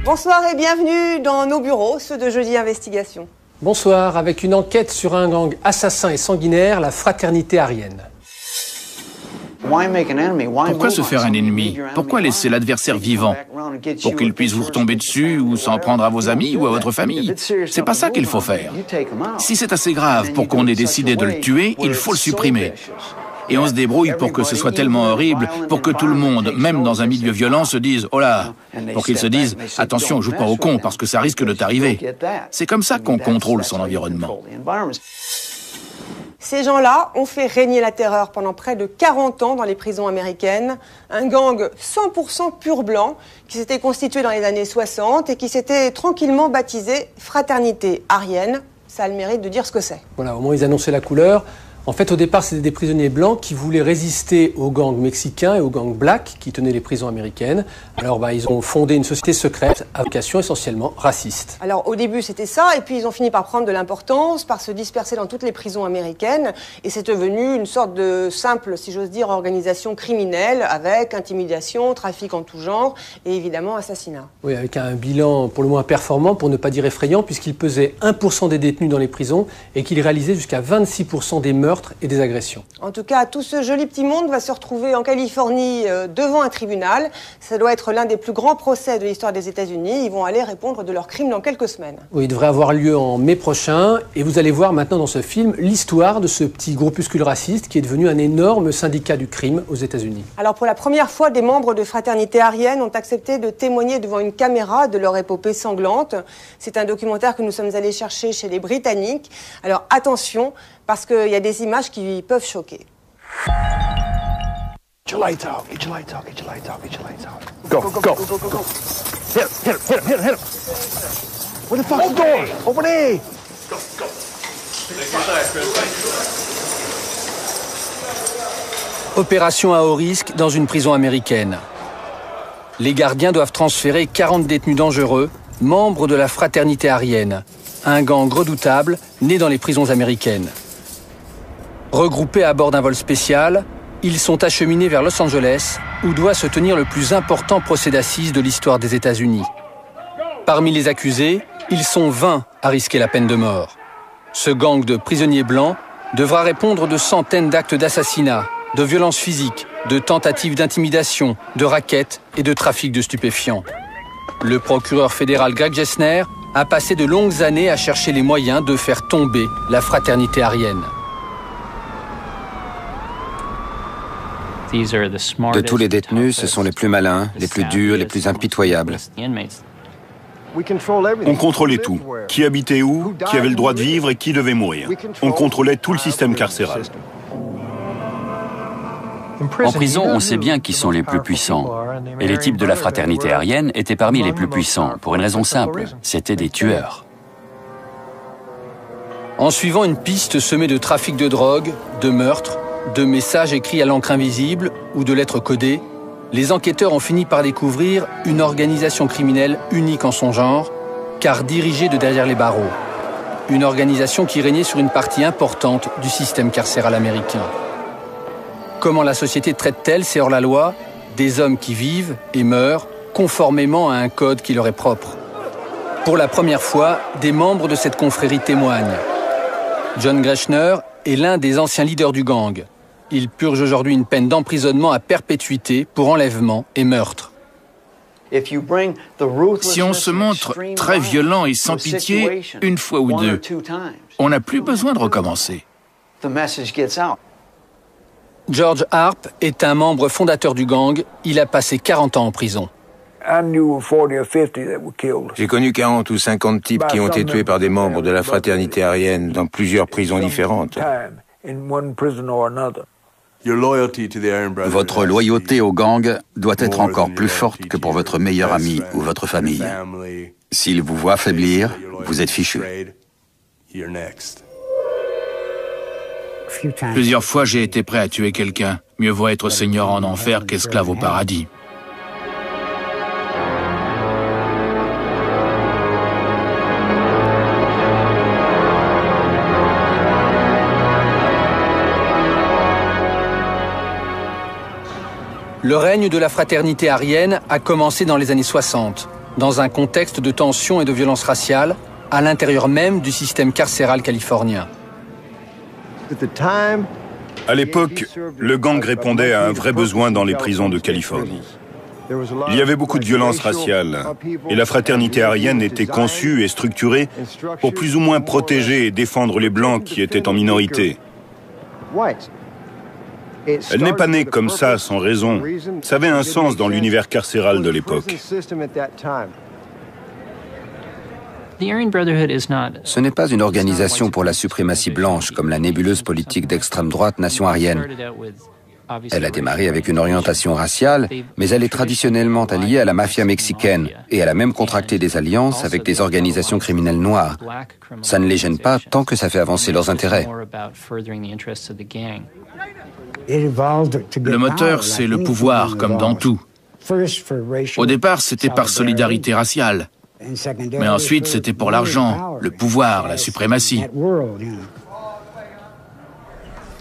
Bonsoir et bienvenue dans nos bureaux, ceux de Jeudi Investigation. Bonsoir, avec une enquête sur un gang assassin et sanguinaire, la fraternité aryenne. Pourquoi se faire un ennemi? Pourquoi laisser l'adversaire vivant? Pour qu'il puisse vous retomber dessus ou s'en prendre à vos amis ou à votre famille? C'est pas ça qu'il faut faire. Si c'est assez grave pour qu'on ait décidé de le tuer, il faut le supprimer. Et on se débrouille pour que ce soit tellement horrible, pour que tout le monde, même dans un milieu violent, se dise « Oh là !» pour qu'ils se disent « Attention, joue pas au con parce que ça risque de t'arriver ». C'est comme ça qu'on contrôle son environnement. Ces gens-là ont fait régner la terreur pendant près de 40 ans dans les prisons américaines. Un gang 100% pur blanc qui s'était constitué dans les années 60 et qui s'était tranquillement baptisé Fraternité Aryenne. Ça a le mérite de dire ce que c'est. Voilà, au moins ils annonçaient la couleur. En fait, au départ, c'était des prisonniers blancs qui voulaient résister aux gangs mexicains et aux gangs blacks qui tenaient les prisons américaines. Alors, ils ont fondé une société secrète à vocation essentiellement raciste. Alors, au début, c'était ça, et puis ils ont fini par prendre de l'importance, par se disperser dans toutes les prisons américaines, et c'est devenu une sorte de simple, si j'ose dire, organisation criminelle avec intimidation, trafic en tout genre, et évidemment assassinat. Oui, avec un bilan pour le moins performant, pour ne pas dire effrayant, puisqu'il pesait 1% des détenus dans les prisons et qu'il réalisait jusqu'à 26% des meurtres et des agressions. En tout cas, tout ce joli petit monde va se retrouver en Californie devant un tribunal. Ça doit être l'un des plus grands procès de l'histoire des États-Unis. Ils vont aller répondre de leurs crimes dans quelques semaines. Oui, il devrait avoir lieu en mai prochain. Et vous allez voir maintenant dans ce film l'histoire de ce petit groupuscule raciste qui est devenu un énorme syndicat du crime aux États-Unis. Alors pour la première fois, des membres de Fraternité Aryenne ont accepté de témoigner devant une caméra de leur épopée sanglante. C'est un documentaire que nous sommes allés chercher chez les Britanniques. Alors attention, parce qu'il y a des images qui peuvent choquer. Get your lights off, get your lights off, get your lights off, get your lights off. Go, go, go, go, go, go. Hit him. Where the fuck's the door? Over there. Go, go. Opération à haut risque dans une prison américaine. Les gardiens doivent transférer 40 détenus dangereux, membres de la Fraternité Aryenne, un gang redoutable né dans les prisons américaines. Regroupés à bord d'un vol spécial, ils sont acheminés vers Los Angeles, où doit se tenir le plus important procès d'assises de l'histoire des États-Unis. Parmi les accusés, ils sont 20 à risquer la peine de mort. Ce gang de prisonniers blancs devra répondre de centaines d'actes d'assassinat, de violences physiques, de tentatives d'intimidation, de rackets et de trafic de stupéfiants. Le procureur fédéral Greg Gessner a passé de longues années à chercher les moyens de faire tomber la Fraternité Aryenne. De tous les détenus, ce sont les plus malins, les plus durs, les plus impitoyables. On contrôlait tout. Qui habitait où, qui avait le droit de vivre et qui devait mourir. On contrôlait tout le système carcéral. En prison, on sait bien qui sont les plus puissants. Et les types de la Fraternité Aryenne étaient parmi les plus puissants, pour une raison simple, c'étaient des tueurs. En suivant une piste semée de trafic de drogue, de meurtres, de messages écrits à l'encre invisible ou de lettres codées, les enquêteurs ont fini par découvrir une organisation criminelle unique en son genre, car dirigée de derrière les barreaux. Une organisation qui régnait sur une partie importante du système carcéral américain. Comment la société traite-t-elle, c'est hors la loi, des hommes qui vivent et meurent conformément à un code qui leur est propre? Pour la première fois, des membres de cette confrérie témoignent. John Greshner est l'un des anciens leaders du gang. Il purge aujourd'hui une peine d'emprisonnement à perpétuité pour enlèvement et meurtre. Si on se montre très violent et sans pitié, une fois ou deux, on n'a plus besoin de recommencer. George Harp est un membre fondateur du gang. Il a passé 40 ans en prison. J'ai connu 40 ou 50 types qui ont été tués par des membres de la Fraternité Aryenne dans plusieurs prisons différentes. Votre loyauté au gang doit être encore plus forte que pour votre meilleur ami ou votre famille. S'il vous voit faiblir, vous êtes fichu. Plusieurs fois, j'ai été prêt à tuer quelqu'un. Mieux vaut être seigneur en enfer qu'esclave au paradis. Le règne de la Fraternité Aryenne a commencé dans les années 60. dans un contexte de tension et de violence raciale, à l'intérieur même du système carcéral californien. À l'époque, le gang répondait à un vrai besoin dans les prisons de Californie. Il y avait beaucoup de violence raciale et la fraternité aryenne était conçue et structurée pour plus ou moins protéger et défendre les Blancs qui étaient en minorité. Elle n'est pas née comme ça, sans raison. Ça avait un sens dans l'univers carcéral de l'époque. Ce n'est pas une organisation pour la suprématie blanche comme la nébuleuse politique d'extrême droite Nation Aryenne. Elle a démarré avec une orientation raciale, mais elle est traditionnellement alliée à la mafia mexicaine et elle a même contracté des alliances avec des organisations criminelles noires. Ça ne les gêne pas tant que ça fait avancer leurs intérêts. Le moteur, c'est le pouvoir, comme dans tout. Au départ, c'était par solidarité raciale. Mais ensuite, c'était pour l'argent, le pouvoir, la suprématie.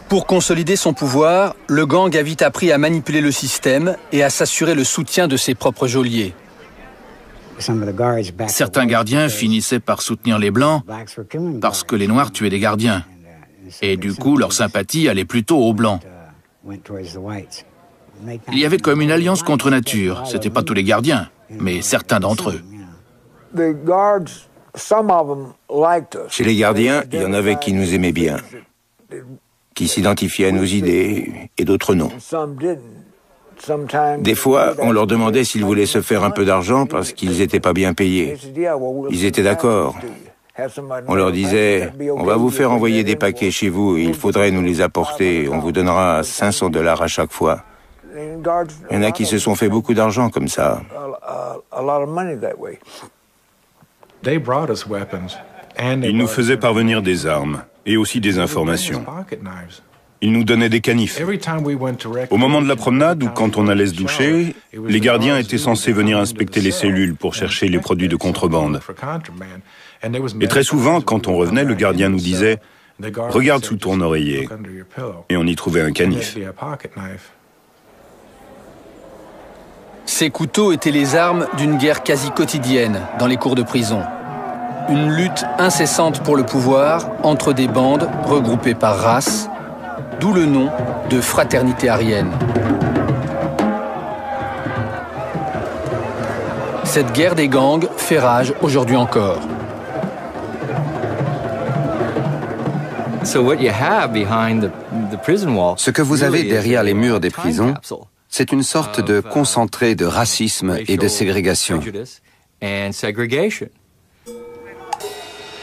Pour consolider son pouvoir, le gang a vite appris à manipuler le système et à s'assurer le soutien de ses propres geôliers. Certains gardiens finissaient par soutenir les Blancs parce que les Noirs tuaient des gardiens. Et du coup, leur sympathie allait plutôt aux Blancs. Il y avait comme une alliance contre nature. C'était pas tous les gardiens, mais certains d'entre eux. Chez les gardiens, il y en avait qui nous aimaient bien, qui s'identifiaient à nos idées, et d'autres non. Des fois, on leur demandait s'ils voulaient se faire un peu d'argent parce qu'ils n'étaient pas bien payés. Ils étaient d'accord. On leur disait, on va vous faire envoyer des paquets chez vous, et il faudrait nous les apporter, on vous donnera $500 à chaque fois. Il y en a qui se sont fait beaucoup d'argent comme ça. Ils nous faisaient parvenir des armes et aussi des informations. Ils nous donnaient des canifs. Au moment de la promenade ou quand on allait se doucher, les gardiens étaient censés venir inspecter les cellules pour chercher les produits de contrebande. Et très souvent, quand on revenait, le gardien nous disait « Regarde sous ton oreiller » et on y trouvait un canif. Ces couteaux étaient les armes d'une guerre quasi quotidienne dans les cours de prison. Une lutte incessante pour le pouvoir entre des bandes regroupées par race, d'où le nom de fraternité aryenne. Cette guerre des gangs fait rage aujourd'hui encore. Ce que vous avez derrière les murs des prisons, c'est une sorte de concentré de racisme et de ségrégation.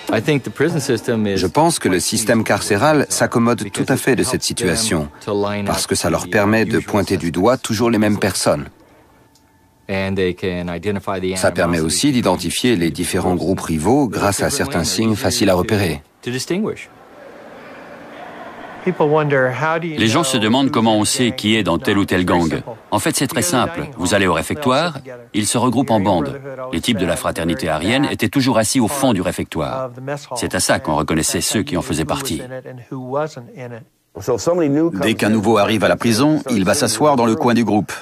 Je pense que le système carcéral s'accommode tout à fait de cette situation, parce que ça leur permet de pointer du doigt toujours les mêmes personnes. Ça permet aussi d'identifier les différents groupes rivaux grâce à certains signes faciles à repérer. Les gens se demandent comment on sait qui est dans tel ou tel gang. En fait, c'est très simple. Vous allez au réfectoire, ils se regroupent en bandes. Les types de la fraternité aryenne étaient toujours assis au fond du réfectoire. C'est à ça qu'on reconnaissait ceux qui en faisaient partie. Dès qu'un nouveau arrive à la prison, il va s'asseoir dans le coin du groupe.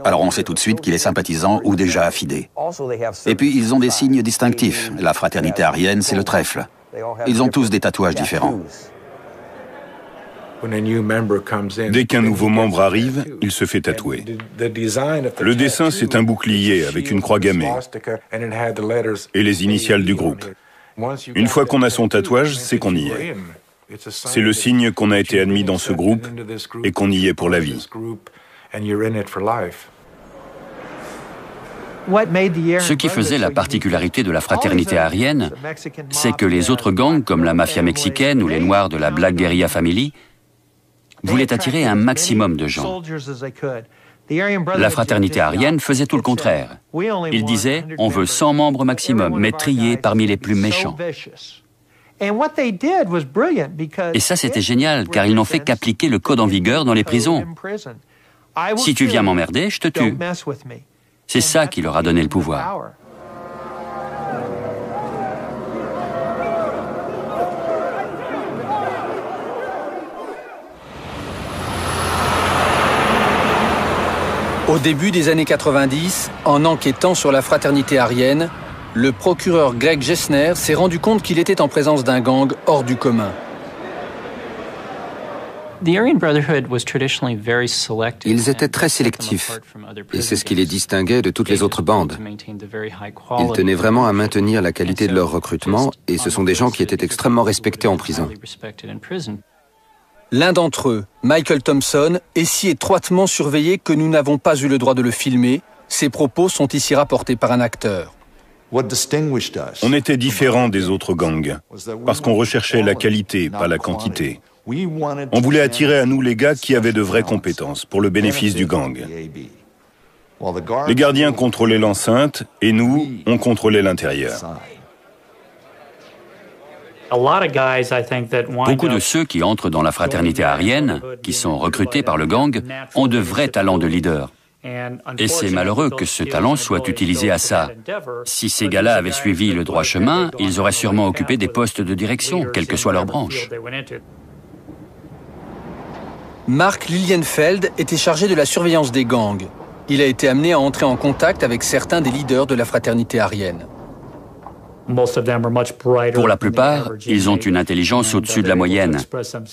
Alors on sait tout de suite qu'il est sympathisant ou déjà affidé. Et puis ils ont des signes distinctifs. La fraternité aryenne, c'est le trèfle. Ils ont tous des tatouages différents. Dès qu'un nouveau membre arrive, il se fait tatouer. Le dessin, c'est un bouclier avec une croix gammée et les initiales du groupe. Une fois qu'on a son tatouage, c'est qu'on y est. C'est le signe qu'on a été admis dans ce groupe et qu'on y est pour la vie. Ce qui faisait la particularité de la fraternité aryenne, c'est que les autres gangs, comme la mafia mexicaine ou les Noirs de la Black Guerrilla Family, voulaient attirer un maximum de gens. La fraternité aryenne faisait tout le contraire. Ils disaient, on veut 100 membres maximum, mais triés parmi les plus méchants. Et ça, c'était génial, car ils n'ont fait qu'appliquer le code en vigueur dans les prisons. Si tu viens m'emmerder, je te tue. C'est ça qui leur a donné le pouvoir. Au début des années 90, en enquêtant sur la fraternité aryenne, le procureur Greg Gessner s'est rendu compte qu'il était en présence d'un gang hors du commun. Ils étaient très sélectifs, et c'est ce qui les distinguait de toutes les autres bandes. Ils tenaient vraiment à maintenir la qualité de leur recrutement, et ce sont des gens qui étaient extrêmement respectés en prison. L'un d'entre eux, Michael Thompson, est si étroitement surveillé que nous n'avons pas eu le droit de le filmer. Ses propos sont ici rapportés par un acteur. On était différents des autres gangs, parce qu'on recherchait la qualité, pas la quantité. On voulait attirer à nous les gars qui avaient de vraies compétences, pour le bénéfice du gang. Les gardiens contrôlaient l'enceinte, et nous, on contrôlait l'intérieur. Beaucoup de ceux qui entrent dans la fraternité aryenne, qui sont recrutés par le gang, ont de vrais talents de leader. Et c'est malheureux que ce talent soit utilisé à ça. Si ces gars-là avaient suivi le droit chemin, ils auraient sûrement occupé des postes de direction, quelle que soit leur branche. Mark Lilienfeld était chargé de la surveillance des gangs. Il a été amené à entrer en contact avec certains des leaders de la fraternité aryenne. Pour la plupart, ils ont une intelligence au-dessus de la moyenne.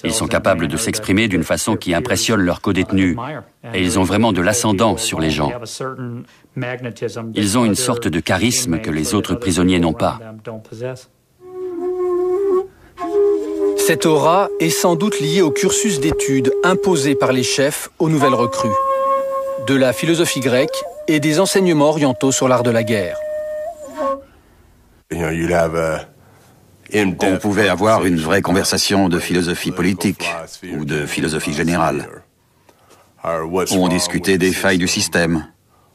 Ils sont capables de s'exprimer d'une façon qui impressionne leurs codétenus. Et ils ont vraiment de l'ascendant sur les gens. Ils ont une sorte de charisme que les autres prisonniers n'ont pas. Cette aura est sans doute liée au cursus d'études imposé par les chefs aux nouvelles recrues, de la philosophie grecque et des enseignements orientaux sur l'art de la guerre. On pouvait avoir une vraie conversation de philosophie politique ou de philosophie générale. On discutait des failles du système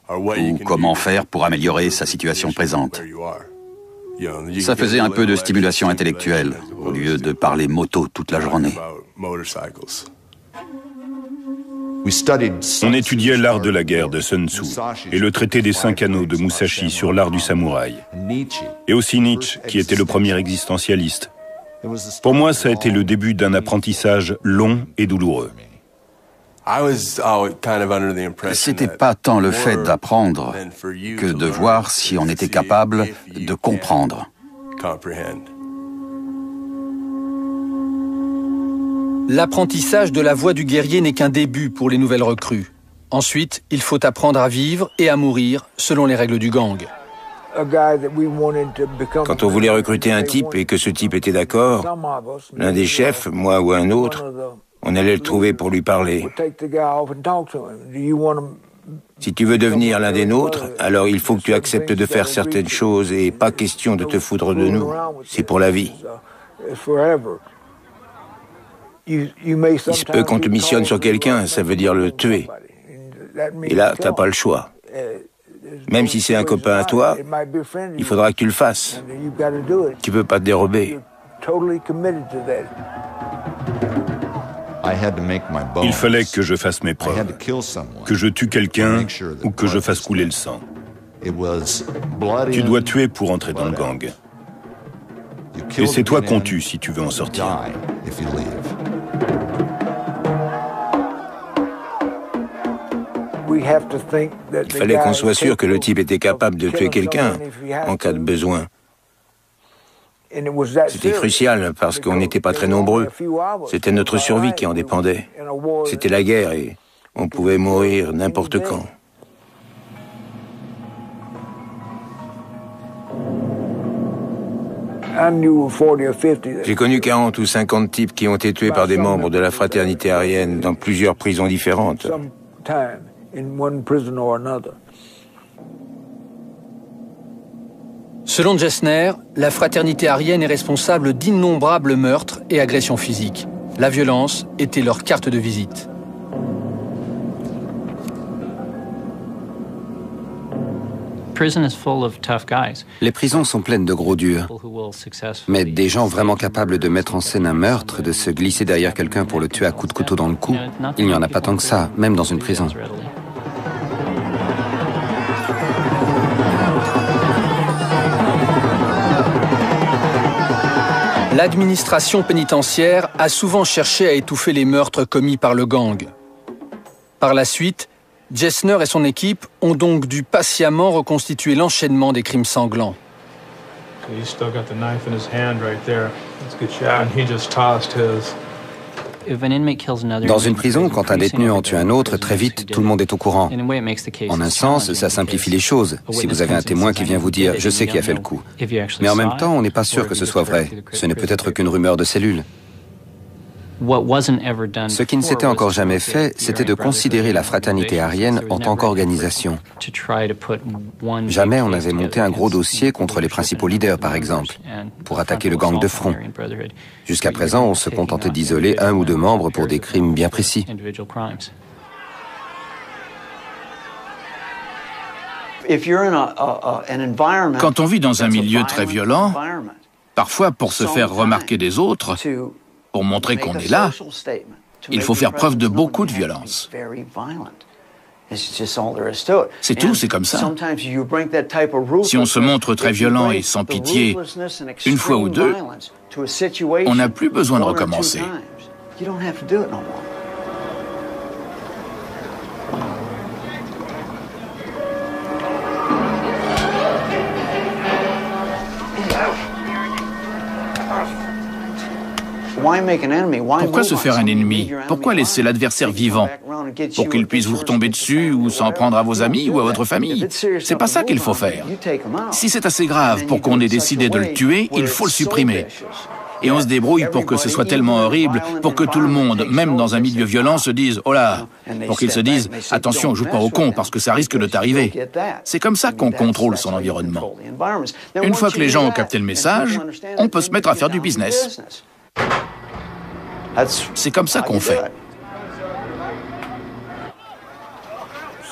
ou comment faire pour améliorer sa situation présente. Ça faisait un peu de stimulation intellectuelle, au lieu de parler moto toute la journée. On étudiait l'art de la guerre de Sun Tzu et le traité des 5 anneaux de Musashi sur l'art du samouraï. Et aussi Nietzsche, qui était le premier existentialiste. Pour moi, ça a été le début d'un apprentissage long et douloureux. C'était pas tant le fait d'apprendre que de voir si on était capable de comprendre. L'apprentissage de la voie du guerrier n'est qu'un début pour les nouvelles recrues. Ensuite, il faut apprendre à vivre et à mourir selon les règles du gang. Quand on voulait recruter un type et que ce type était d'accord, l'un des chefs, moi ou un autre, on allait le trouver pour lui parler. Si tu veux devenir l'un des nôtres, alors il faut que tu acceptes de faire certaines choses et pas question de te foutre de nous. C'est pour la vie. Il se peut qu'on te missionne sur quelqu'un, ça veut dire le tuer. Et là, t'as pas le choix. Même si c'est un copain à toi, il faudra que tu le fasses. Tu peux pas te dérober. Il fallait que je fasse mes preuves, que je tue quelqu'un ou que je fasse couler le sang. Tu dois tuer pour entrer dans le gang. Et c'est toi qu'on tue si tu veux en sortir. Il fallait qu'on soit sûr que le type était capable de tuer quelqu'un en cas de besoin. C'était crucial parce qu'on n'était pas très nombreux. C'était notre survie qui en dépendait. C'était la guerre et on pouvait mourir n'importe quand. J'ai connu 40 ou 50 types qui ont été tués par des membres de la fraternité aryenne dans plusieurs prisons différentes. Selon Gessner, la fraternité aryenne est responsable d'innombrables meurtres et agressions physiques. La violence était leur carte de visite. Les prisons sont pleines de gros durs, mais des gens vraiment capables de mettre en scène un meurtre, de se glisser derrière quelqu'un pour le tuer à coups de couteau dans le cou, il n'y en a pas tant que ça, même dans une prison. L'administration pénitentiaire a souvent cherché à étouffer les meurtres commis par le gang. Par la suite, Gessner et son équipe ont donc dû patiemment reconstituer l'enchaînement des crimes sanglants. Dans une prison, quand un détenu en tue un autre, très vite, tout le monde est au courant. En un sens, ça simplifie les choses. Si vous avez un témoin qui vient vous dire « je sais qui a fait le coup ». Mais en même temps, on n'est pas sûr que ce soit vrai. Ce n'est peut-être qu'une rumeur de cellule. Ce qui ne s'était encore jamais fait, c'était de considérer la fraternité aryenne en tant qu'organisation. Jamais on n'avait monté un gros dossier contre les principaux leaders, par exemple, pour attaquer le gang de front. Jusqu'à présent, on se contentait d'isoler un ou deux membres pour des crimes bien précis. Quand on vit dans un milieu très violent, parfois pour se faire remarquer des autres, pour montrer qu'on est là, il faut faire preuve de beaucoup de violence. C'est tout, c'est comme ça. Si on se montre très violent et sans pitié une fois ou deux, on n'a plus besoin de recommencer. Pourquoi se faire un ennemi? Pourquoi laisser l'adversaire vivant? Pour qu'il puisse vous retomber dessus ou s'en prendre à vos amis ou à votre famille? C'est pas ça qu'il faut faire. Si c'est assez grave pour qu'on ait décidé de le tuer, il faut le supprimer. Et on se débrouille pour que ce soit tellement horrible, pour que tout le monde, même dans un milieu violent, se dise « Oh là !» pour qu'ils se disent « Attention, joue pas au con parce que ça risque de t'arriver. » C'est comme ça qu'on contrôle son environnement. Une fois que les gens ont capté le message, on peut se mettre à faire du business. C'est comme ça qu'on fait.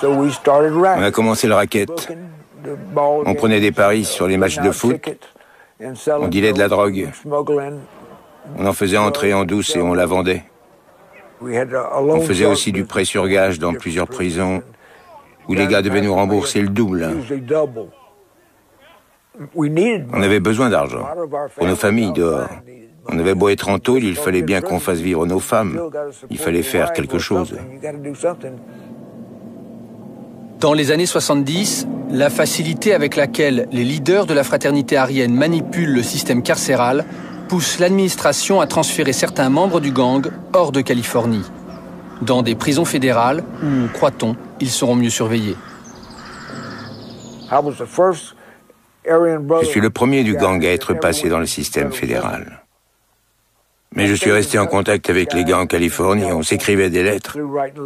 On a commencé le racket. On prenait des paris sur les matchs de foot. On dealait de la drogue. On en faisait entrer en douce et on la vendait. On faisait aussi du prêt sur gage dans plusieurs prisons où les gars devaient nous rembourser le double. On avait besoin d'argent pour nos familles dehors. On avait beau être en tôle, il fallait bien qu'on fasse vivre nos femmes. Il fallait faire quelque chose. Dans les années 70, la facilité avec laquelle les leaders de la fraternité aryenne manipulent le système carcéral pousse l'administration à transférer certains membres du gang hors de Californie, dans des prisons fédérales où, croit-on, ils seront mieux surveillés. Je suis le premier du gang à être passé dans le système fédéral. Mais je suis resté en contact avec les gars en Californie, on s'écrivait des lettres.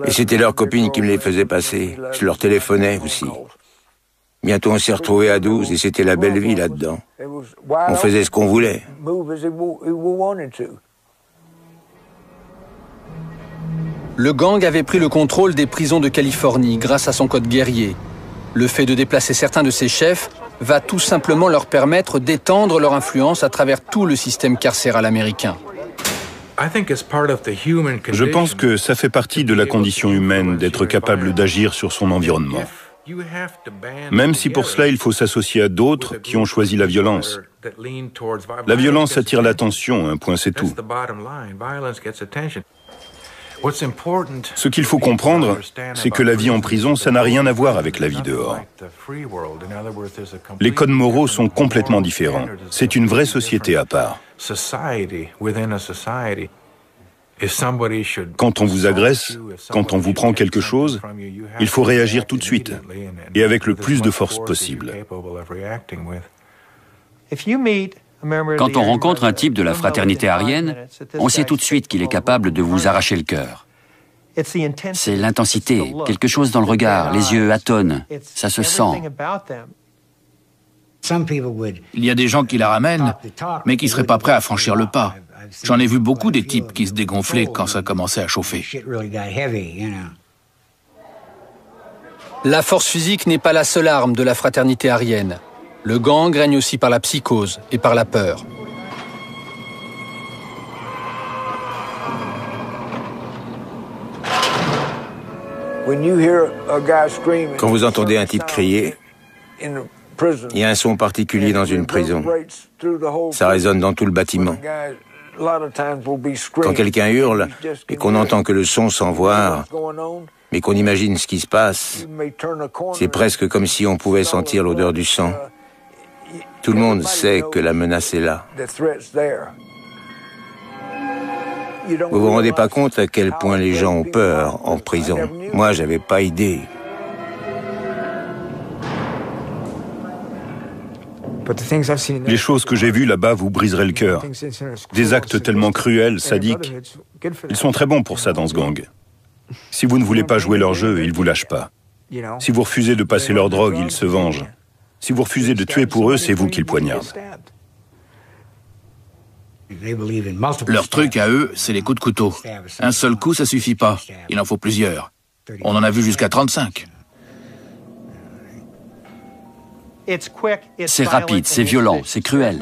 Et c'était leurs copines qui me les faisaient passer. Je leur téléphonais aussi. Bientôt on s'est retrouvés à 12 et c'était la belle vie là-dedans. On faisait ce qu'on voulait. Le gang avait pris le contrôle des prisons de Californie grâce à son code guerrier. Le fait de déplacer certains de ses chefs va tout simplement leur permettre d'étendre leur influence à travers tout le système carcéral américain. Je pense que ça fait partie de la condition humaine d'être capable d'agir sur son environnement. Même si pour cela il faut s'associer à d'autres qui ont choisi la violence. La violence attire l'attention, un point c'est tout. Ce qu'il faut comprendre, c'est que la vie en prison, ça n'a rien à voir avec la vie dehors. Les codes moraux sont complètement différents. C'est une vraie société à part. Quand on vous agresse, quand on vous prend quelque chose, il faut réagir tout de suite et avec le plus de force possible. Quand on rencontre un type de la fraternité aryenne, on sait tout de suite qu'il est capable de vous arracher le cœur. C'est l'intensité, quelque chose dans le regard, les yeux atonnent, ça se sent. Il y a des gens qui la ramènent, mais qui ne seraient pas prêts à franchir le pas. J'en ai vu beaucoup des types qui se dégonflaient quand ça commençait à chauffer. La force physique n'est pas la seule arme de la fraternité aryenne. Le gang règne aussi par la psychose et par la peur. Quand vous entendez un type crier, il y a un son particulier dans une prison. Ça résonne dans tout le bâtiment. Quand quelqu'un hurle et qu'on entend que le son s'envoie, mais qu'on imagine ce qui se passe, c'est presque comme si on pouvait sentir l'odeur du sang. Tout le monde sait que la menace est là. Vous vous rendez pas compte à quel point les gens ont peur en prison. Moi, j'avais pas idée. Les choses que j'ai vues là-bas vous briseraient le cœur. Des actes tellement cruels, sadiques. Ils sont très bons pour ça dans ce gang. Si vous ne voulez pas jouer leur jeu, ils vous lâchent pas. Si vous refusez de passer leur drogue, ils se vengent. Si vous refusez de tuer pour eux, c'est vous qu'ils poignardent. Leur truc à eux, c'est les coups de couteau. Un seul coup, ça suffit pas. Il en faut plusieurs. On en a vu jusqu'à 35. C'est rapide, c'est violent, c'est cruel.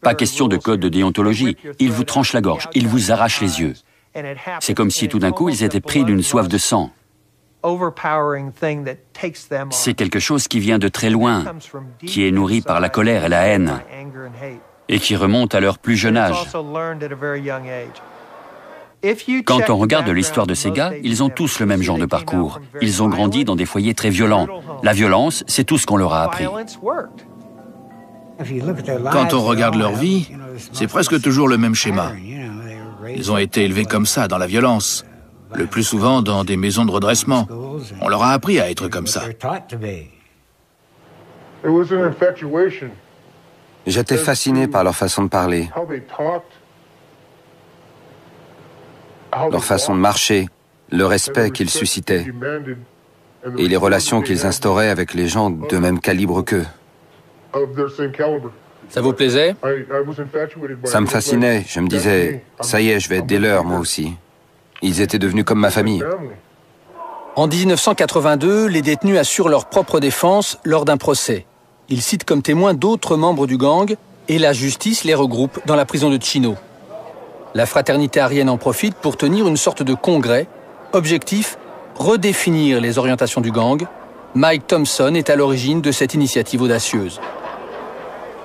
Pas question de code de déontologie. Ils vous tranchent la gorge, ils vous arrachent les yeux. C'est comme si tout d'un coup ils étaient pris d'une soif de sang. C'est quelque chose qui vient de très loin, qui est nourri par la colère et la haine, et qui remonte à leur plus jeune âge. Quand on regarde l'histoire de ces gars, ils ont tous le même genre de parcours. Ils ont grandi dans des foyers très violents. La violence, c'est tout ce qu'on leur a appris. Quand on regarde leur vie, c'est presque toujours le même schéma. Ils ont été élevés comme ça, dans la violence. Le plus souvent dans des maisons de redressement. On leur a appris à être comme ça. J'étais fasciné par leur façon de parler, leur façon de marcher, le respect qu'ils suscitaient et les relations qu'ils instauraient avec les gens de même calibre qu'eux. Ça vous plaisait? Ça me fascinait. Je me disais, ça y est, je vais être des leurs, moi aussi. Ils étaient devenus comme ma famille. En 1982, les détenus assurent leur propre défense lors d'un procès. Ils citent comme témoins d'autres membres du gang et la justice les regroupe dans la prison de Chino. La fraternité aryenne en profite pour tenir une sorte de congrès. Objectif, redéfinir les orientations du gang. Mike Thompson est à l'origine de cette initiative audacieuse.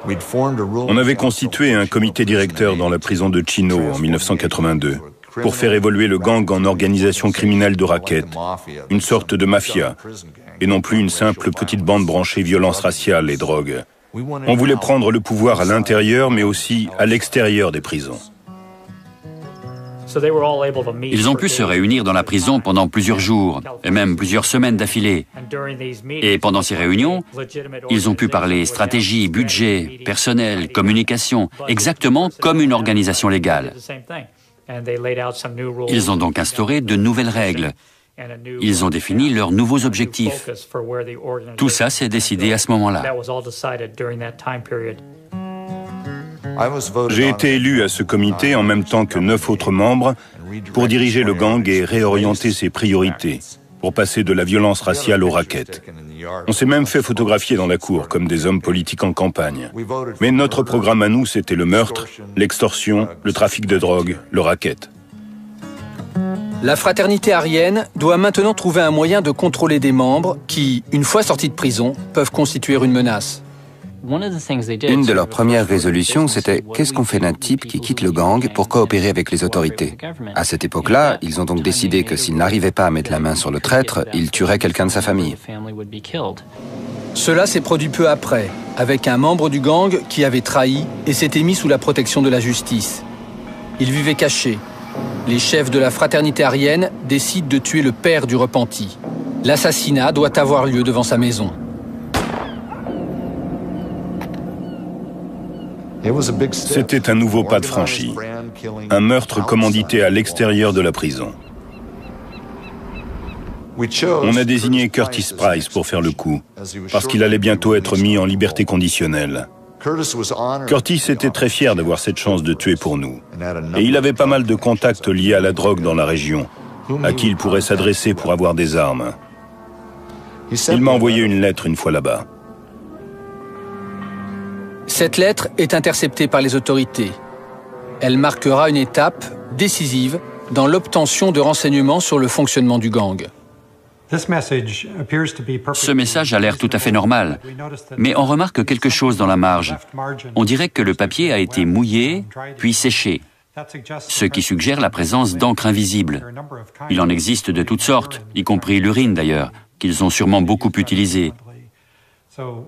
On avait constitué un comité directeur dans la prison de Chino en 1982 pour faire évoluer le gang en organisation criminelle de racket, une sorte de mafia, et non plus une simple petite bande branchée violence raciale et drogue. On voulait prendre le pouvoir à l'intérieur, mais aussi à l'extérieur des prisons. Ils ont pu se réunir dans la prison pendant plusieurs jours, et même plusieurs semaines d'affilée. Et pendant ces réunions, ils ont pu parler stratégie, budget, personnel, communication, exactement comme une organisation légale. Ils ont donc instauré de nouvelles règles. Ils ont défini leurs nouveaux objectifs. Tout ça s'est décidé à ce moment-là. J'ai été élu à ce comité en même temps que 9 autres membres pour diriger le gang et réorienter ses priorités, pour passer de la violence raciale au racket. On s'est même fait photographier dans la cour comme des hommes politiques en campagne. Mais notre programme à nous, c'était le meurtre, l'extorsion, le trafic de drogue, le racket. La fraternité aryenne doit maintenant trouver un moyen de contrôler des membres qui, une fois sortis de prison, peuvent constituer une menace. Une de leurs premières résolutions, c'était « Qu'est-ce qu'on fait d'un type qui quitte le gang pour coopérer avec les autorités ?» À cette époque-là, ils ont donc décidé que s'ils n'arrivaient pas à mettre la main sur le traître, ils tueraient quelqu'un de sa famille. Cela s'est produit peu après, avec un membre du gang qui avait trahi et s'était mis sous la protection de la justice. Il vivait caché. Les chefs de la fraternité aryenne décident de tuer le père du repenti. L'assassinat doit avoir lieu devant sa maison. C'était un nouveau pas de franchi, un meurtre commandité à l'extérieur de la prison. On a désigné Curtis Price pour faire le coup, parce qu'il allait bientôt être mis en liberté conditionnelle. Curtis était très fier d'avoir cette chance de tuer pour nous, et il avait pas mal de contacts liés à la drogue dans la région, à qui il pourrait s'adresser pour avoir des armes. Il m'a envoyé une lettre une fois là-bas. Cette lettre est interceptée par les autorités. Elle marquera une étape décisive dans l'obtention de renseignements sur le fonctionnement du gang. Ce message a l'air tout à fait normal, mais on remarque quelque chose dans la marge. On dirait que le papier a été mouillé, puis séché. ce qui suggère la présence d'encre invisible. Il en existe de toutes sortes, y compris l'urine d'ailleurs, qu'ils ont sûrement beaucoup utilisée.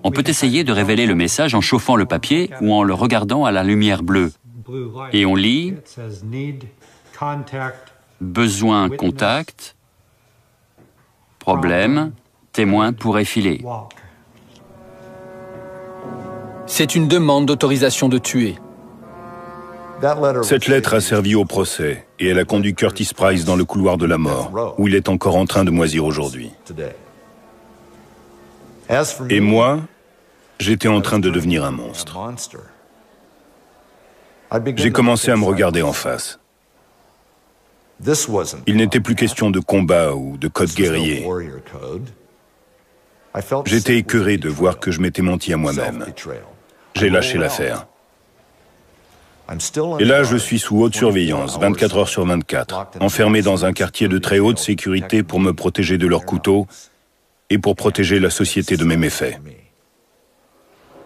On peut essayer de révéler le message en chauffant le papier ou en le regardant à la lumière bleue. Et on lit « Besoin contact, problème, témoin pourrait filer ». C'est une demande d'autorisation de tuer. Cette lettre a servi au procès et elle a conduit Curtis Price dans le couloir de la mort, où il est encore en train de moisir aujourd'hui. Et moi, j'étais en train de devenir un monstre. J'ai commencé à me regarder en face. Il n'était plus question de combat ou de code guerrier. J'étais écœuré de voir que je m'étais menti à moi-même. J'ai lâché l'affaire. Et là, je suis sous haute surveillance, 24 heures sur 24, enfermé dans un quartier de très haute sécurité pour me protéger de leurs couteaux et pour protéger la société de mes méfaits.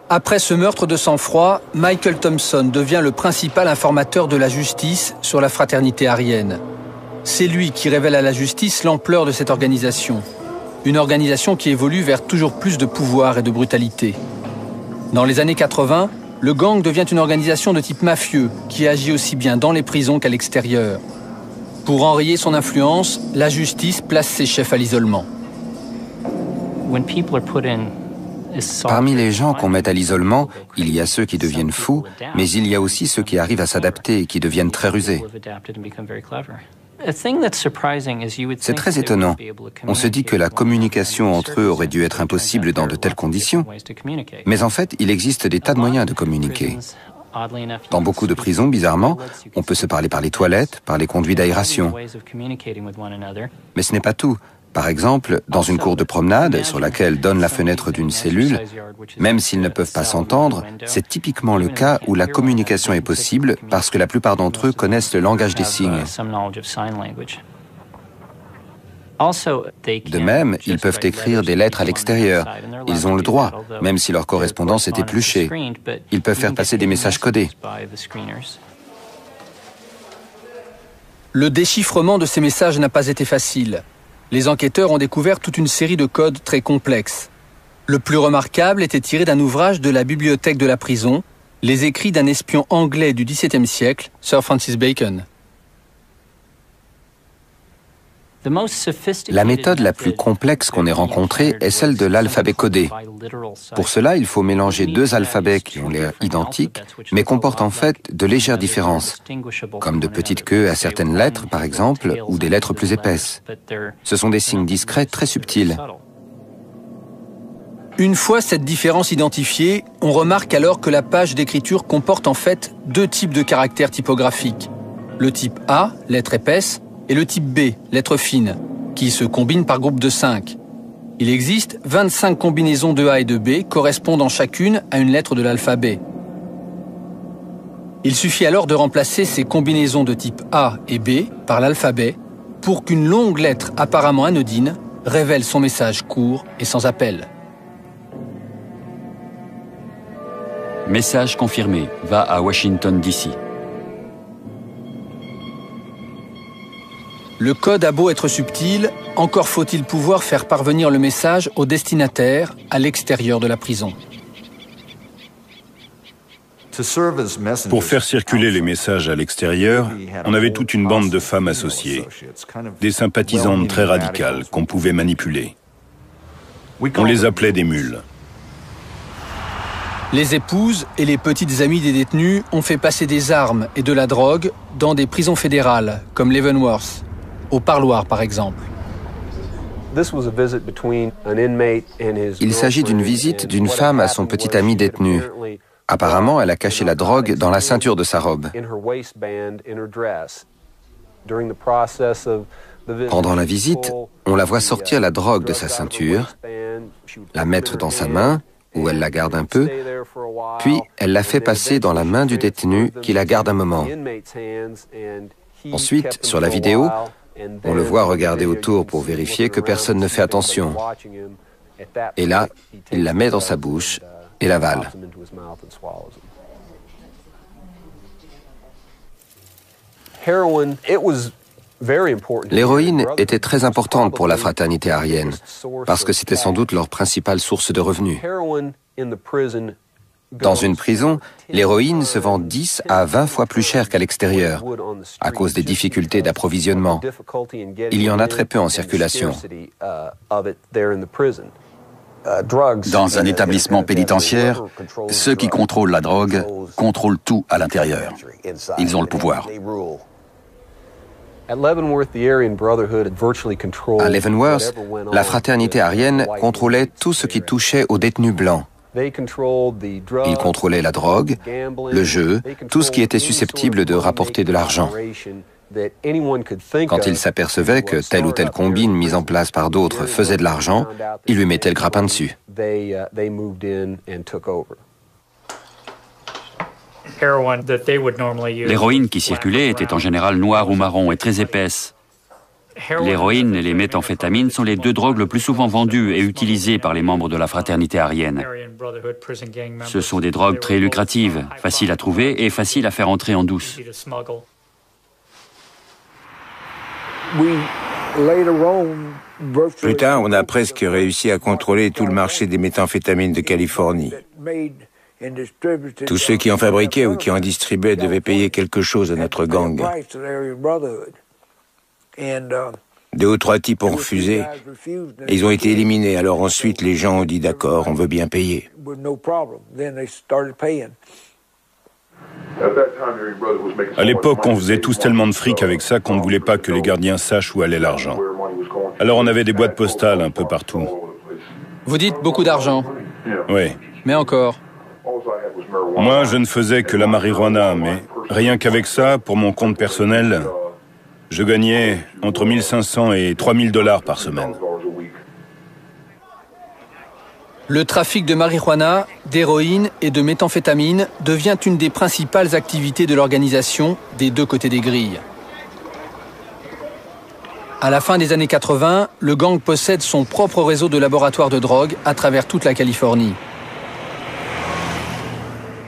Après ce meurtre de sang-froid, Michael Thompson devient le principal informateur de la justice sur la fraternité aryenne. C'est lui qui révèle à la justice l'ampleur de cette organisation. Une organisation qui évolue vers toujours plus de pouvoir et de brutalité. Dans les années 80, le gang devient une organisation de type mafieux qui agit aussi bien dans les prisons qu'à l'extérieur. Pour enrayer son influence, la justice place ses chefs à l'isolement. Parmi les gens qu'on met à l'isolement, il y a ceux qui deviennent fous, mais il y a aussi ceux qui arrivent à s'adapter et qui deviennent très rusés. C'est très étonnant. On se dit que la communication entre eux aurait dû être impossible dans de telles conditions. Mais en fait, il existe des tas de moyens de communiquer. Dans beaucoup de prisons, bizarrement, on peut se parler par les toilettes, par les conduits d'aération. Mais ce n'est pas tout. Par exemple, dans une cour de promenade sur laquelle donne la fenêtre d'une cellule, même s'ils ne peuvent pas s'entendre, c'est typiquement le cas où la communication est possible parce que la plupart d'entre eux connaissent le langage des signes. De même, ils peuvent écrire des lettres à l'extérieur. Ils ont le droit, même si leur correspondance est épluchée. Ils peuvent faire passer des messages codés. Le déchiffrement de ces messages n'a pas été facile. Les enquêteurs ont découvert toute une série de codes très complexes. Le plus remarquable était tiré d'un ouvrage de la bibliothèque de la prison, les écrits d'un espion anglais du XVIIe siècle, Sir Francis Bacon. La méthode la plus complexe qu'on ait rencontrée est celle de l'alphabet codé. Pour cela, il faut mélanger deux alphabets qui ont l'air identiques, mais comportent en fait de légères différences, comme de petites queues à certaines lettres, par exemple, ou des lettres plus épaisses. Ce sont des signes discrets très subtils. Une fois cette différence identifiée, on remarque alors que la page d'écriture comporte en fait deux types de caractères typographiques. Le type A, lettre épaisse, et le type B, lettre fine, qui se combinent par groupe de 5. Il existe 25 combinaisons de A et de B correspondant chacune à une lettre de l'alphabet. Il suffit alors de remplacer ces combinaisons de type A et B par l'alphabet pour qu'une longue lettre apparemment anodine révèle son message court et sans appel. Message confirmé, va à Washington, D.C. Le code a beau être subtil, encore faut-il pouvoir faire parvenir le message au destinataire à l'extérieur de la prison. Pour faire circuler les messages à l'extérieur, on avait toute une bande de femmes associées, des sympathisantes très radicales qu'on pouvait manipuler. On les appelait des mules. Les épouses et les petites amies des détenus ont fait passer des armes et de la drogue dans des prisons fédérales, comme Leavenworth, au Parloir par exemple. Il s'agit d'une visite d'une femme à son petit ami détenu. Apparemment, elle a caché la drogue dans la ceinture de sa robe. Pendant la visite, on la voit sortir la drogue de sa ceinture, la mettre dans sa main, où elle la garde un peu, puis elle la fait passer dans la main du détenu qui la garde un moment. Ensuite, sur la vidéo, on le voit regarder autour pour vérifier que personne ne fait attention. Et là, il la met dans sa bouche et l'avale. L'héroïne était très importante pour la fraternité aryenne, parce que c'était sans doute leur principale source de revenus. Dans une prison, l'héroïne se vend 10 à 20 fois plus cher qu'à l'extérieur, à cause des difficultés d'approvisionnement. Il y en a très peu en circulation. Dans un établissement pénitentiaire, ceux qui contrôlent la drogue contrôlent tout à l'intérieur. Ils ont le pouvoir. À Leavenworth, la fraternité aryenne contrôlait tout ce qui touchait aux détenus blancs. Ils contrôlaient la drogue, le jeu, tout ce qui était susceptible de rapporter de l'argent. Quand ils s'apercevaient que telle ou telle combine mise en place par d'autres faisait de l'argent, ils lui mettaient le grappin dessus. L'héroïne qui circulait était en général noire ou marron et très épaisse. L'héroïne et les méthamphétamines sont les deux drogues le plus souvent vendues et utilisées par les membres de la fraternité aryenne. Ce sont des drogues très lucratives, faciles à trouver et faciles à faire entrer en douce. Plus tard, on a presque réussi à contrôler tout le marché des méthamphétamines de Californie. Tous ceux qui en fabriquaient ou qui en distribuaient devaient payer quelque chose à notre gang. 2 ou 3 types ont refusé et ils ont été éliminés. Alors ensuite, les gens ont dit d'accord, on veut bien payer. À l'époque, on faisait tous tellement de fric avec ça qu'on ne voulait pas que les gardiens sachent où allait l'argent. Alors on avait des boîtes postales un peu partout. Vous dites beaucoup d'argent. Oui. Mais encore. Moi, je ne faisais que la marijuana, mais rien qu'avec ça, pour mon compte personnel, je gagnais entre 1500 et 3000 $ par semaine. Le trafic de marijuana, d'héroïne et de méthamphétamine devient une des principales activités de l'organisation des deux côtés des grilles. À la fin des années 80, le gang possède son propre réseau de laboratoires de drogue à travers toute la Californie.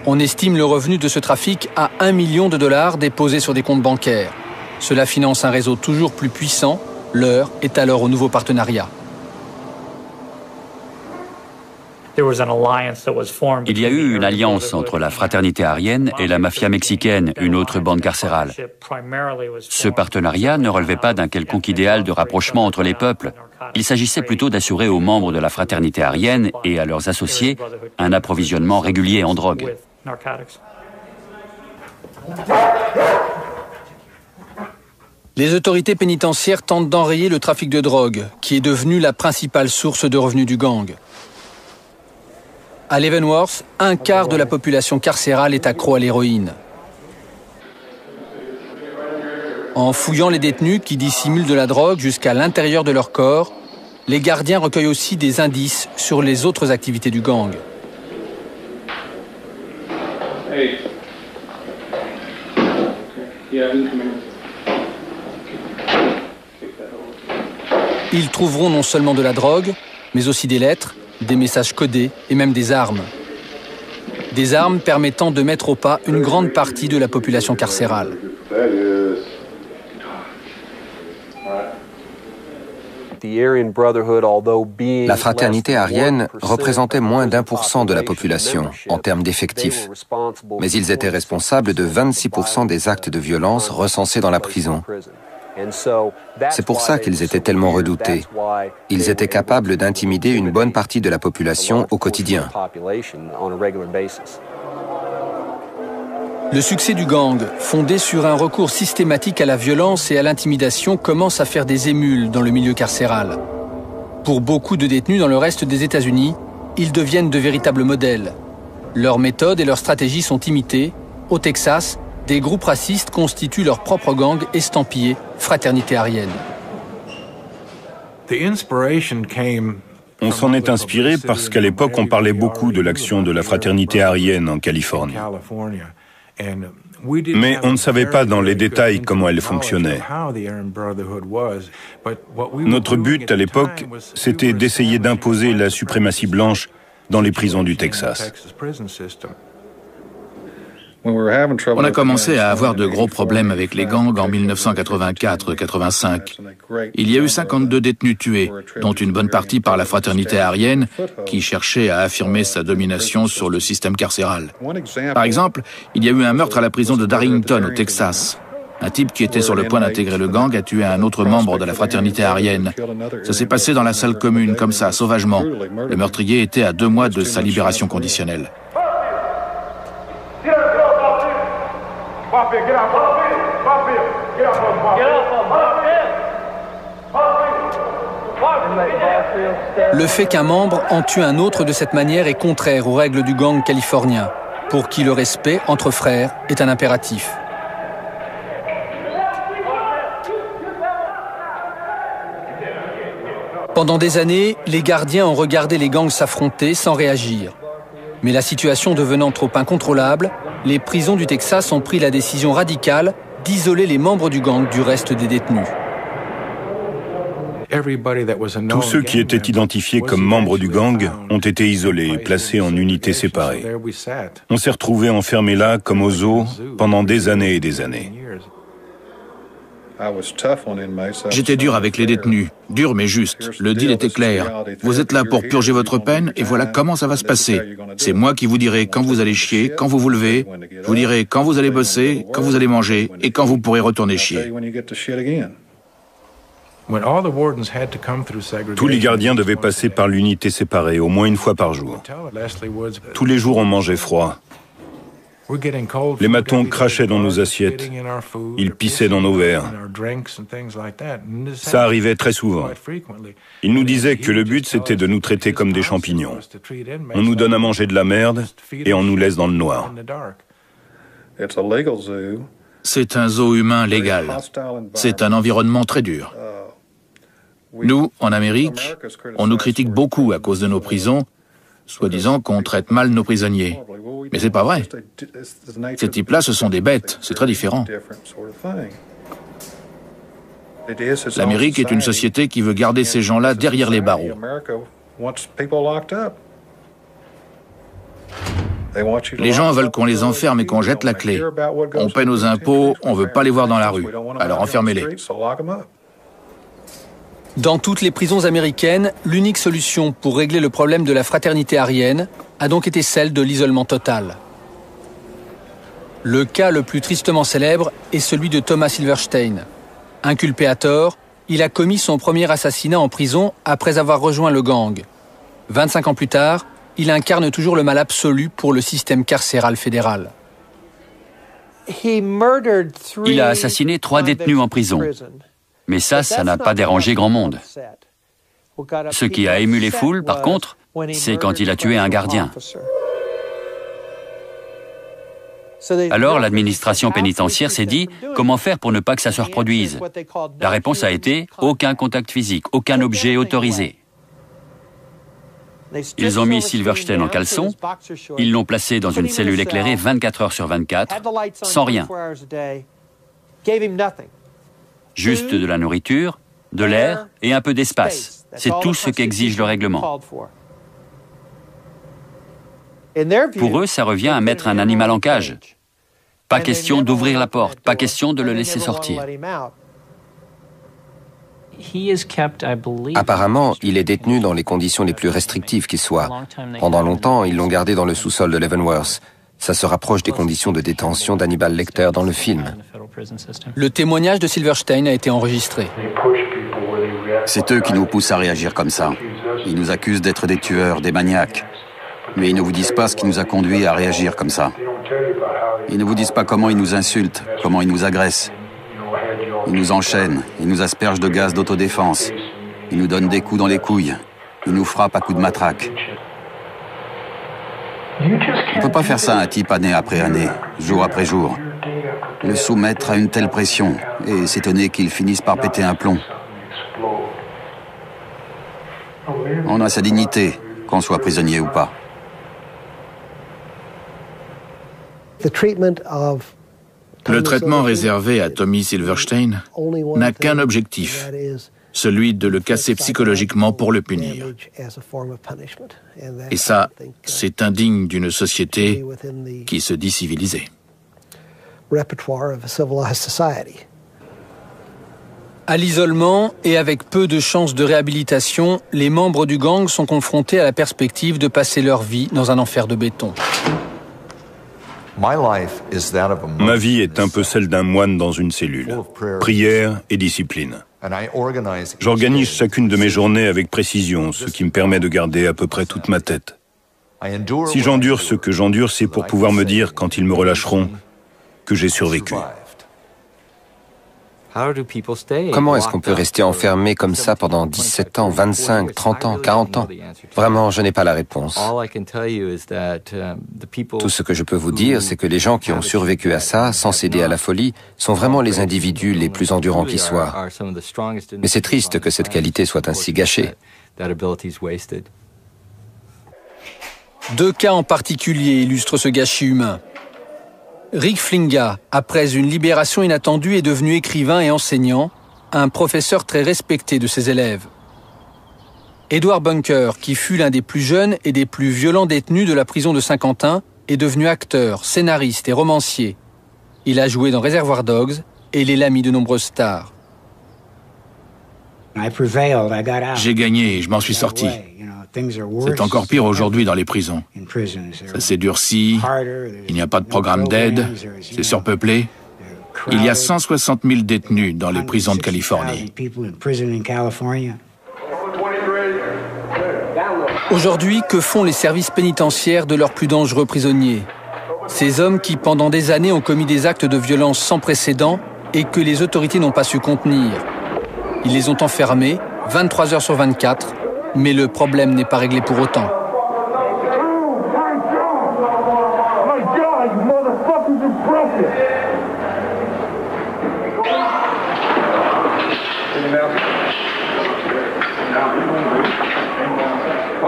On estime le revenu de ce trafic à $1 million déposés sur des comptes bancaires. Cela finance un réseau toujours plus puissant. L'heure est alors au nouveau partenariat. Il y a eu une alliance entre la fraternité aryenne et la mafia mexicaine, une autre bande carcérale. Ce partenariat ne relevait pas d'un quelconque idéal de rapprochement entre les peuples. Il s'agissait plutôt d'assurer aux membres de la fraternité aryenne et à leurs associés un approvisionnement régulier en drogue. Les autorités pénitentiaires tentent d'enrayer le trafic de drogue, qui est devenu la principale source de revenus du gang. À Leavenworth, 1/4 de la population carcérale est accro à l'héroïne. En fouillant les détenus qui dissimulent de la drogue jusqu'à l'intérieur de leur corps, les gardiens recueillent aussi des indices sur les autres activités du gang. Ils trouveront non seulement de la drogue, mais aussi des lettres, des messages codés et même des armes. Des armes permettant de mettre au pas une grande partie de la population carcérale. La fraternité aryenne représentait moins d'1% de la population en termes d'effectifs, mais ils étaient responsables de 26% des actes de violence recensés dans la prison. C'est pour ça qu'ils étaient tellement redoutés. Ils étaient capables d'intimider une bonne partie de la population au quotidien. Le succès du gang, fondé sur un recours systématique à la violence et à l'intimidation, commence à faire des émules dans le milieu carcéral. Pour beaucoup de détenus dans le reste des États-Unis, ils deviennent de véritables modèles. Leurs méthodes et leurs stratégies sont imitées. Au Texas, des groupes racistes constituent leur propre gang estampillé Fraternité aryenne. On s'en est inspiré parce qu'à l'époque, on parlait beaucoup de l'action de la fraternité aryenne en Californie. Mais on ne savait pas dans les détails comment elle fonctionnait. Notre but à l'époque, c'était d'essayer d'imposer la suprématie blanche dans les prisons du Texas. On a commencé à avoir de gros problèmes avec les gangs en 1984-85. Il y a eu 52 détenus tués, dont une bonne partie par la fraternité aryenne, qui cherchait à affirmer sa domination sur le système carcéral. Par exemple, il y a eu un meurtre à la prison de Darlington, au Texas. Un type qui était sur le point d'intégrer le gang a tué un autre membre de la fraternité aryenne. Ça s'est passé dans la salle commune, comme ça, sauvagement. Le meurtrier était à 2 mois de sa libération conditionnelle. Le fait qu'un membre en tue un autre de cette manière est contraire aux règles du gang californien, pour qui le respect entre frères est un impératif. Pendant des années, les gardiens ont regardé les gangs s'affronter sans réagir. Mais la situation devenant trop incontrôlable, les prisons du Texas ont pris la décision radicale d'isoler les membres du gang du reste des détenus. Tous ceux qui étaient identifiés comme membres du gang ont été isolés et placés en unités séparées. On s'est retrouvés enfermés là, comme au zoo, pendant des années et des années. J'étais dur avec les détenus, dur mais juste. Le deal était clair. Vous êtes là pour purger votre peine et voilà comment ça va se passer. C'est moi qui vous dirai quand vous allez chier, quand vous vous levez. Je vous dirai quand vous allez bosser, quand vous allez manger et quand vous pourrez retourner chier. Tous les gardiens devaient passer par l'unité séparée, au moins une fois par jour. Tous les jours, on mangeait froid. Les matons crachaient dans nos assiettes. Ils pissaient dans nos verres. Ça arrivait très souvent. Ils nous disaient que le but, c'était de nous traiter comme des champignons. On nous donne à manger de la merde et on nous laisse dans le noir. C'est un zoo humain légal. C'est un environnement très dur. Nous, en Amérique, on nous critique beaucoup à cause de nos prisons, soi-disant qu'on traite mal nos prisonniers. Mais c'est pas vrai. Ces types-là, ce sont des bêtes. C'est très différent. L'Amérique est une société qui veut garder ces gens-là derrière les barreaux. Les gens veulent qu'on les enferme et qu'on jette la clé. On paie nos impôts, on veut pas les voir dans la rue. Alors enfermez-les. Dans toutes les prisons américaines, l'unique solution pour régler le problème de la fraternité aryenne a donc été celle de l'isolement total. Le cas le plus tristement célèbre est celui de Thomas Silverstein. Inculpé à tort, il a commis son premier assassinat en prison après avoir rejoint le gang. 25 ans plus tard, il incarne toujours le mal absolu pour le système carcéral fédéral. Il a assassiné 3 détenus en prison. Mais ça n'a pas dérangé grand monde. Ce qui a ému les foules, par contre, c'est quand il a tué un gardien. Alors l'administration pénitentiaire s'est dit, comment faire pour ne pas que ça se reproduise? La réponse a été, aucun contact physique, aucun objet autorisé. Ils ont mis Silverstein en caleçon, ils l'ont placé dans une cellule éclairée 24 heures sur 24, sans rien. Juste de la nourriture, de l'air et un peu d'espace. C'est tout ce qu'exige le règlement. Pour eux, ça revient à mettre un animal en cage. Pas question d'ouvrir la porte, pas question de le laisser sortir. Apparemment, il est détenu dans les conditions les plus restrictives qui soient. Pendant longtemps, ils l'ont gardé dans le sous-sol de Leavenworth. Ça se rapproche des conditions de détention d'Hannibal Lecter dans le film. Le témoignage de Silverstein a été enregistré. C'est eux qui nous poussent à réagir comme ça. Ils nous accusent d'être des tueurs, des maniaques. Mais ils ne vous disent pas ce qui nous a conduits à réagir comme ça. Ils ne vous disent pas comment ils nous insultent, comment ils nous agressent. Ils nous enchaînent, ils nous aspergent de gaz d'autodéfense. Ils nous donnent des coups dans les couilles. Ils nous frappent à coups de matraque. On ne peut pas faire ça à un type année après année, jour après jour. Le soumettre à une telle pression et s'étonner qu'il finisse par péter un plomb. On a sa dignité, qu'on soit prisonnier ou pas. Le traitement réservé à Tommy Silverstein n'a qu'un objectif, celui de le casser psychologiquement pour le punir. Et ça, c'est indigne d'une société qui se dit civilisée. repertoire of a civilized society. À l'isolement et avec peu de chances de réhabilitation, les membres du gang sont confrontés à la perspective de passer leur vie dans un enfer de béton. Ma vie est un peu celle d'un moine dans une cellule. Prière et discipline. J'organise chacune de mes journées avec précision, ce qui me permet de garder à peu près toute ma tête. Si j'endure ce que j'endure, c'est pour pouvoir me dire, quand ils me relâcheront, que j'ai survécu. Comment est-ce qu'on peut rester enfermé comme ça pendant 17 ans, 25, 30 ans, 40 ans? Vraiment, je n'ai pas la réponse. Tout ce que je peux vous dire, c'est que les gens qui ont survécu à ça, sans céder à la folie, sont vraiment les individus les plus endurants qui soient. Mais c'est triste que cette qualité soit ainsi gâchée. Deux cas en particulier illustrent ce gâchis humain. Rick Flinga, après une libération inattendue, est devenu écrivain et enseignant, un professeur très respecté de ses élèves. Edward Bunker, qui fut l'un des plus jeunes et des plus violents détenus de la prison de Saint-Quentin, est devenu acteur, scénariste et romancier. Il a joué dans Reservoir Dogs et il est l'ami de nombreuses stars. J'ai gagné et je m'en suis sorti. C'est encore pire aujourd'hui dans les prisons. Ça s'est durci, il n'y a pas de programme d'aide, c'est surpeuplé. Il y a 160 000 détenus dans les prisons de Californie. Aujourd'hui, que font les services pénitentiaires de leurs plus dangereux prisonniers? Ces hommes qui, pendant des années, ont commis des actes de violence sans précédent et que les autorités n'ont pas su contenir. Ils les ont enfermés, 23 heures sur 24, mais le problème n'est pas réglé pour autant.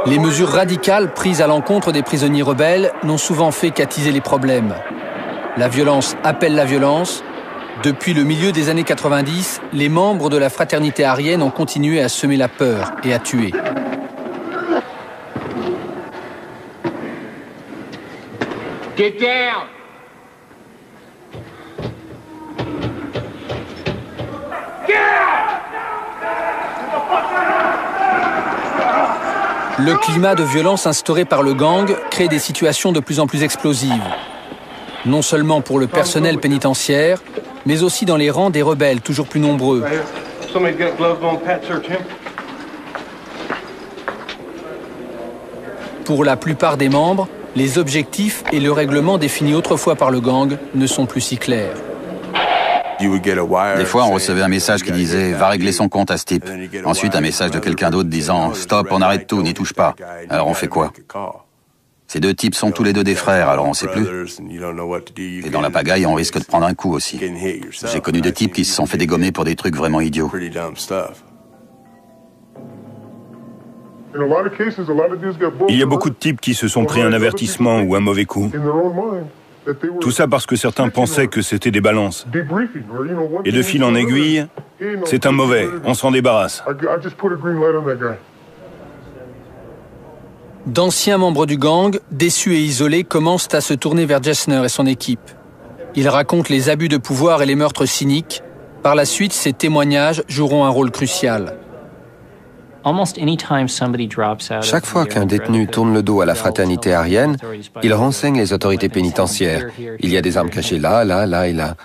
Les mesures radicales prises à l'encontre des prisonniers rebelles n'ont souvent fait qu'attiser les problèmes. La violence appelle la violence. Depuis le milieu des années 90, les membres de la fraternité aryenne ont continué à semer la peur et à tuer. Get down! Le climat de violence instauré par le gang crée des situations de plus en plus explosives. Non seulement pour le personnel pénitentiaire, mais aussi dans les rangs des rebelles toujours plus nombreux. Pour la plupart des membres, les objectifs et le règlement définis autrefois par le gang ne sont plus si clairs. Des fois, on recevait un message qui disait « Va régler son compte à ce type ». Ensuite, un message de quelqu'un d'autre disant « Stop, on arrête tout, n'y touche pas ». Alors on fait quoi? Ces deux types sont tous les deux des frères, alors on ne sait plus. Et dans la pagaille, on risque de prendre un coup aussi. J'ai connu des types qui se sont fait dégommer pour des trucs vraiment idiots. Il y a beaucoup de types qui se sont pris un avertissement ou un mauvais coup. Tout ça parce que certains pensaient que c'était des balances. Et de fil en aiguille, c'est un mauvais, on s'en débarrasse. D'anciens membres du gang, déçus et isolés, commencent à se tourner vers Gessner et son équipe. Ils racontent les abus de pouvoir et les meurtres cyniques. Par la suite, ces témoignages joueront un rôle crucial. Chaque fois qu'un détenu tourne le dos à la fraternité aryenne, il renseigne les autorités pénitentiaires. Il y a des armes cachées là, là, là et là.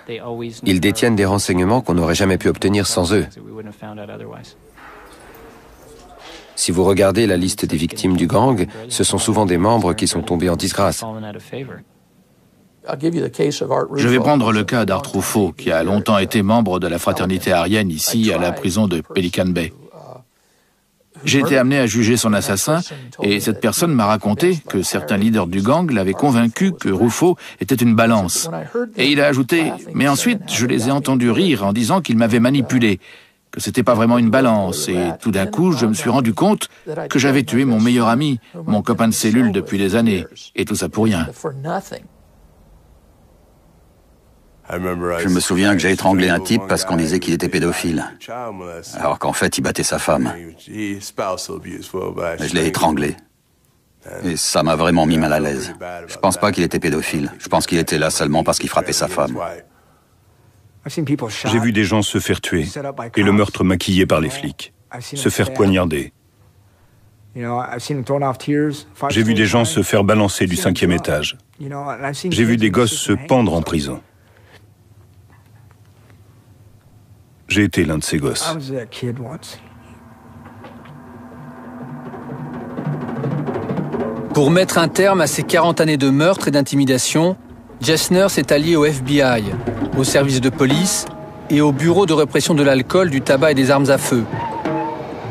Ils détiennent des renseignements qu'on n'aurait jamais pu obtenir sans eux. Si vous regardez la liste des victimes du gang, ce sont souvent des membres qui sont tombés en disgrâce. Je vais prendre le cas d'Art Rufo, qui a longtemps été membre de la fraternité aryenne ici, à la prison de Pelican Bay. J'ai été amené à juger son assassin et cette personne m'a raconté que certains leaders du gang l'avaient convaincu que Rufo était une balance. Et il a ajouté « Mais ensuite, je les ai entendus rire en disant qu'ils m'avaient manipulé, que c'était pas vraiment une balance. Et tout d'un coup, je me suis rendu compte que j'avais tué mon meilleur ami, mon copain de cellule depuis des années. Et tout ça pour rien. » Je me souviens que j'ai étranglé un type parce qu'on disait qu'il était pédophile, alors qu'en fait, il battait sa femme. Mais je l'ai étranglé. Et ça m'a vraiment mis mal à l'aise. Je pense pas qu'il était pédophile. Je pense qu'il était là seulement parce qu'il frappait sa femme. J'ai vu des gens se faire tuer et le meurtre maquillé par les flics, se faire poignarder. J'ai vu des gens se faire balancer du 5e étage. J'ai vu des gosses se pendre en prison. J'ai été l'un de ces gosses. Pour mettre un terme à ces 40 années de meurtre et d'intimidation, Gessner s'est allié au FBI, au service de police et au bureau de répression de l'alcool, du tabac et des armes à feu.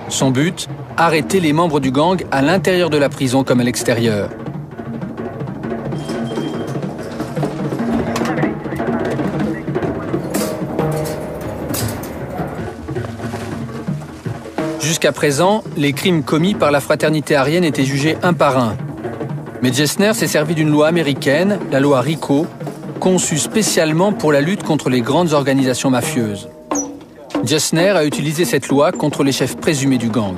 Son but, arrêter les membres du gang à l'intérieur de la prison comme à l'extérieur. Jusqu'à présent, les crimes commis par la fraternité aryenne étaient jugés un par un. Mais Gessner s'est servi d'une loi américaine, la loi RICO, conçue spécialement pour la lutte contre les grandes organisations mafieuses. Gessner a utilisé cette loi contre les chefs présumés du gang.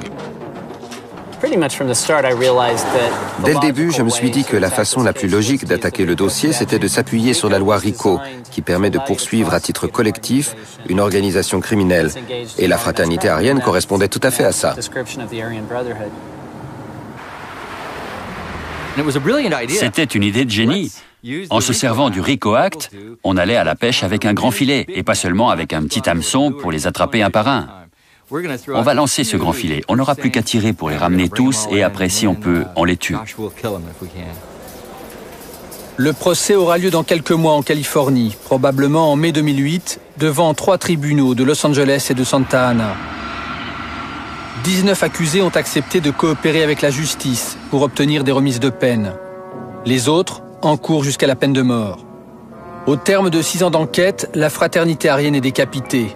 Dès le début, je me suis dit que la façon la plus logique d'attaquer le dossier, c'était de s'appuyer sur la loi RICO, qui permet de poursuivre à titre collectif une organisation criminelle. Et la fraternité aryenne correspondait tout à fait à ça. C'était une idée de génie. En se servant du RICO Act, on allait à la pêche avec un grand filet, et pas seulement avec un petit hameçon pour les attraper un par un. On va lancer ce grand filet, on n'aura plus qu'à tirer pour les ramener tous, et après, si on peut, on les tue. Le procès aura lieu dans quelques mois en Californie, probablement en mai 2008, devant 3 tribunaux de Los Angeles et de Santa Ana. 19 accusés ont accepté de coopérer avec la justice pour obtenir des remises de peine. Les autres encourent jusqu'à la peine de mort. Au terme de 6 ans d'enquête, la fraternité aryenne est décapitée.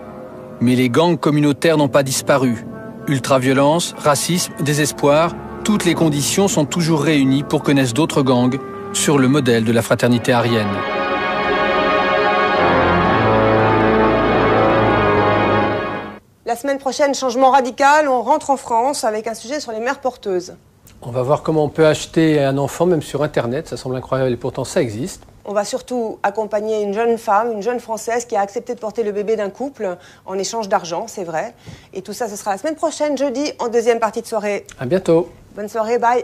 Mais les gangs communautaires n'ont pas disparu. Ultraviolence, racisme, désespoir, toutes les conditions sont toujours réunies pour que naissent d'autres gangs sur le modèle de la fraternité aryenne. La semaine prochaine, changement radical, on rentre en France avec un sujet sur les mères porteuses. On va voir comment on peut acheter un enfant même sur Internet, ça semble incroyable et pourtant ça existe. On va surtout accompagner une jeune femme, une jeune Française qui a accepté de porter le bébé d'un couple en échange d'argent, c'est vrai. Et tout ça, ce sera la semaine prochaine, jeudi, en deuxième partie de soirée. À bientôt. Bonne soirée, bye.